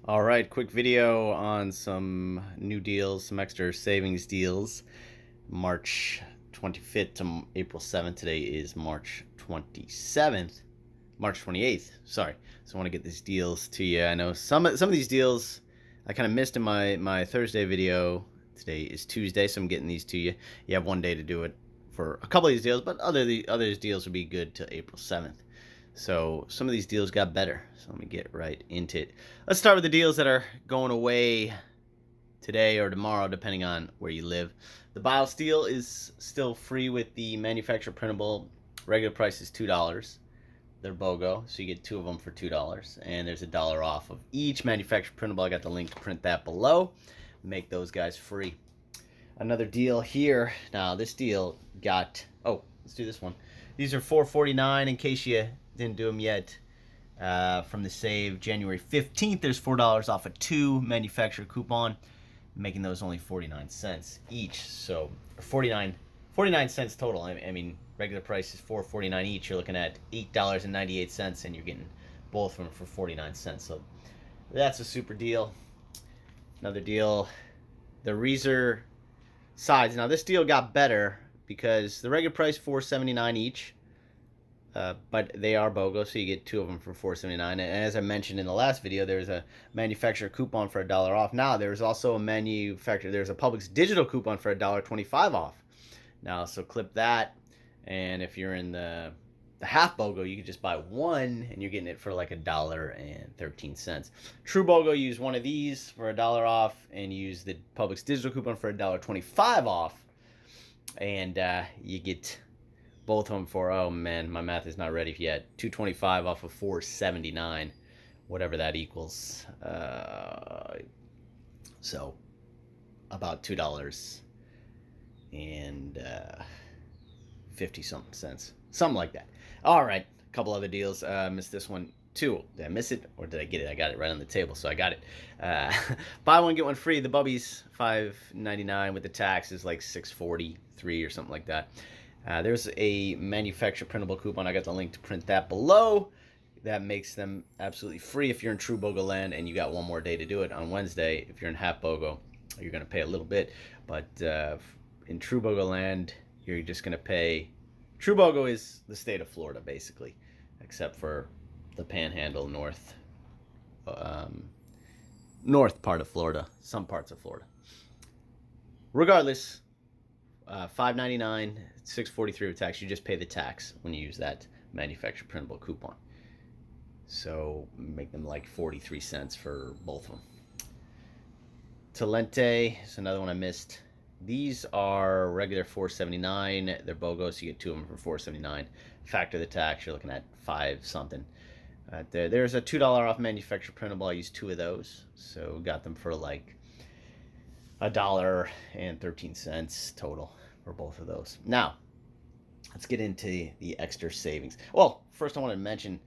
All right, quick video on some new deals, some extra savings deals. March 25th to April 7th. Today is March 27th. March 28th. Sorry. So I want to get these deals to you. I know some of these deals I kind of missed in my Thursday video. Today is Tuesday, so I'm getting these to you. You have one day to do it for a couple of these deals, but other deals would be good till April 7th. So some of these deals got better. So let me get right into it. Let's start with the deals that are going away today or tomorrow, depending on where you live. The Biosteel is still free with the manufacturer printable. Regular price is $2. They're BOGO, so you get two of them for $2. And there's $1 off of each manufacturer printable. I got the link to print that below. Make those guys free. Another deal here. Now, this deal got... Oh, let's do this one. These are $4.49 in case you didn't do them yet. From the save January 15th, there's $4 off of two manufacturer coupon, making those only 49 cents each. So 49 cents total. I mean, regular price is $4.49 each. You're looking at $8.98, and you're getting both of them for 49 cents. So that's a super deal. Another deal, the Reiser sides. Now this deal got better because the regular price $4.79 each. But they are BOGO, so you get two of them for $4.79. And as I mentioned in the last video, there's a manufacturer coupon for $1 off. Now there's also a PUBLIX digital coupon for $1.25 off. Now, so clip that, and if you're in the half BOGO, you can just buy one, and you're getting it for like $1.13. True BOGO, use one of these for $1 off, and use the PUBLIX digital coupon for $1.25 off, and you get both of them for, oh man, my math is not ready yet, $2.25 off of $4.79, whatever that equals. So about $2 and 50 something cents, something like that. All right, a couple other deals. Missed this one too. Did I miss it or did I get it? I got it right on the table, so I got it. Buy one get one free. The Bubbies $5.99 with the tax is like $6.43 or something like that. There's a manufacturer printable coupon. I got the link to print that below. That makes them absolutely free if you're in true BOGO land, and you got one more day to do it on Wednesday. If you're in half BOGO, you're going to pay a little bit. But in true BOGO land, you're just going to pay... True BOGO is the state of Florida, basically, except for the Panhandle, north part of Florida, some parts of Florida. Regardless... $5.99, $6.43 with tax. You just pay the tax when you use that manufacturer printable coupon. So make them like 43 cents for both of them. Talente is another one I missed. These are regular $4.79. They're BOGO, so you get two of them for $4.79. Factor the tax, you're looking at 5 something. There's a $2 off manufacturer printable. I used two of those, so got them for like $1.13 total for both of those. Now, let's get into the extra savings. Well, first I want to mention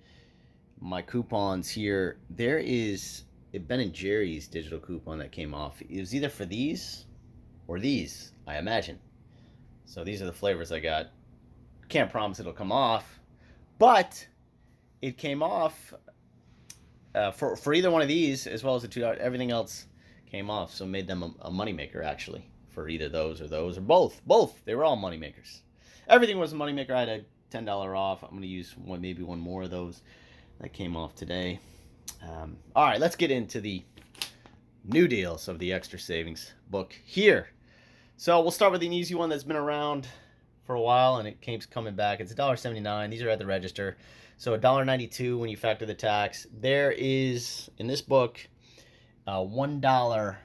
my coupons here. There is a Ben & Jerry's digital coupon that came off. It was either for these or these, I imagine. So these are the flavors I got. Can't promise it'll come off, but it came off for either one of these, as well as the $2. Everything else came off, so made them a moneymaker actually for either those or both. They were all moneymakers. Everything was a moneymaker. I had a $10 off. I'm going to use maybe one more of those that came off today. All right, let's get into the new deals of the extra savings book here. So we'll start with an easy one that's been around for a while, and it keeps coming back. It's $1.79. These are at the register, so $1.92 when you factor the tax. There is, in this book, a $1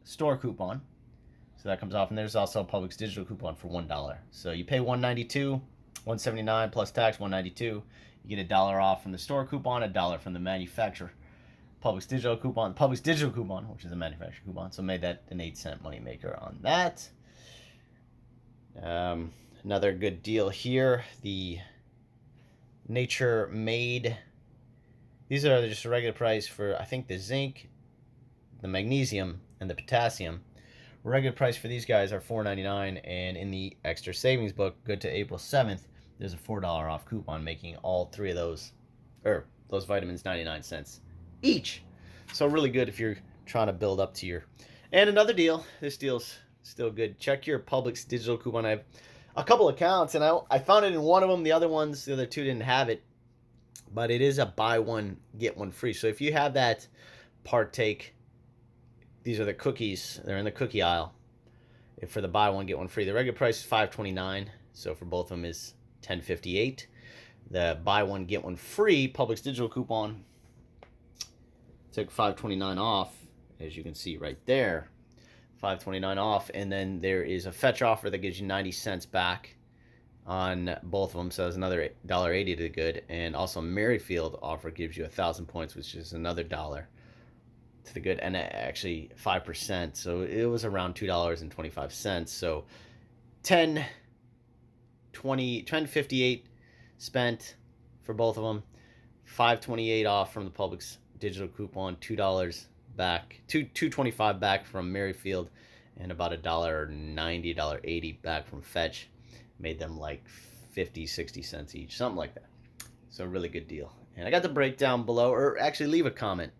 store coupon, so that comes off, and there's also a PUBLIX digital coupon for $1. So you pay $1.92, $1.79 plus tax, $1.92. You get $1 off from the store coupon, $1 from the manufacturer. PUBLIX digital coupon, which is a manufacturer coupon, so made that an 8-cent moneymaker on that. Another good deal here, the Nature Made. These are just a regular price for, I think, the zinc, the magnesium, and the potassium. Regular price for these guys are $4.99, and in the extra savings book, good to April 7th, there's a $4 off coupon, making all three of those vitamins 99 cents each. So really good if you're trying to build up to your. And another deal. This deal's still good. Check your Publix digital coupon. I have a couple accounts, and I found it in one of them. The other two didn't have it. But it is a buy one, get one free. So if you have that Partake, these are the cookies. They're in the cookie aisle. If for the buy one, get one free. The regular price is $5.29. So for both of them is $10.58. The buy one, get one free Publix digital coupon took $5.29 off, as you can see right there. $5.29 off. And then there is a fetch offer that gives you 90 cents back on both of them, so it's another $1.80 to the good. And also merryfield offer gives you 1,000 points, which is another $1 to the good, and actually 5%, so it was around $2.25. So 10.58 spent for both of them, $5.28 off from the Publix digital coupon, $2 back, $2.25 back from merryfield, and about $1.90, $1.80 back from fetch. Made them like 50, 60 cents each, something like that. So really good deal. And I got the breakdown below, or actually leave a comment.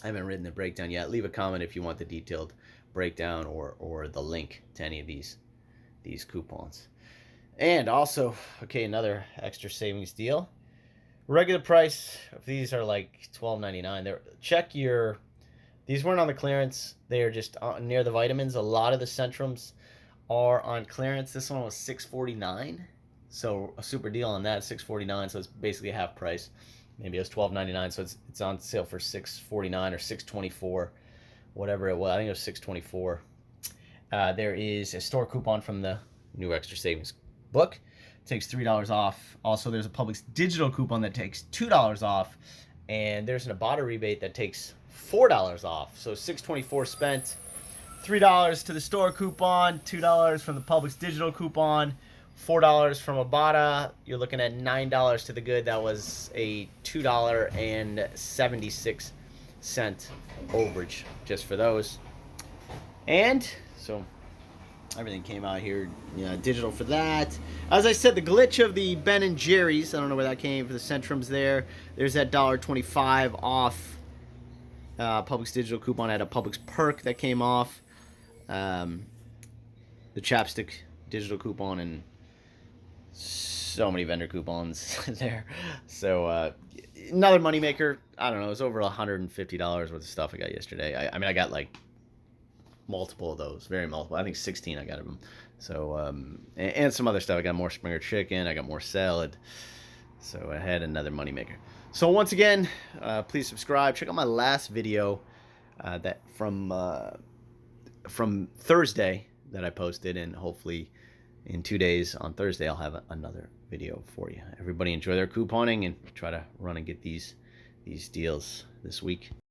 I haven't written the breakdown yet. Leave a comment if you want the detailed breakdown or the link to any of these coupons. And also, okay, another extra savings deal. Regular price of these are like $12.99. These weren't on the clearance. They are just near the vitamins. A lot of the Centrums are on clearance. This one was $6.49, so a super deal on that, $6.49. So it's basically half price. Maybe it was $12.99, so it's on sale for $6.49 or $6.24, whatever it was. I think it was $6.24. There is a store coupon from the new extra savings book. It takes $3 off. Also, there's a Publix digital coupon that takes $2 off, and there's an Ibotta rebate that takes $4 off. So $6.24 spent. $3 to the store coupon, $2 from the Publix digital coupon, $4 from Ibotta. You're looking at $9 to the good. That was a $2.76 overage just for those. And so everything came out here, digital for that. As I said, the glitch of the Ben & Jerry's, I don't know where that came for the Centrums there. There's that $1.25 off Publix digital coupon at a Publix perk that came off. The Chapstick digital coupon, and so many vendor coupons there. So another moneymaker. I don't know. It was over $150 worth of stuff I got yesterday. I mean, I got like multiple of those, very multiple. I think 16 I got of them. So and some other stuff. I got more Springer chicken. I got more salad. So I had another moneymaker. So once again, please subscribe. Check out my last video that from Thursday that I posted, and hopefully in 2 days on Thursday I'll have another video for you. Everybody enjoy their couponing and try to run and get these deals this week.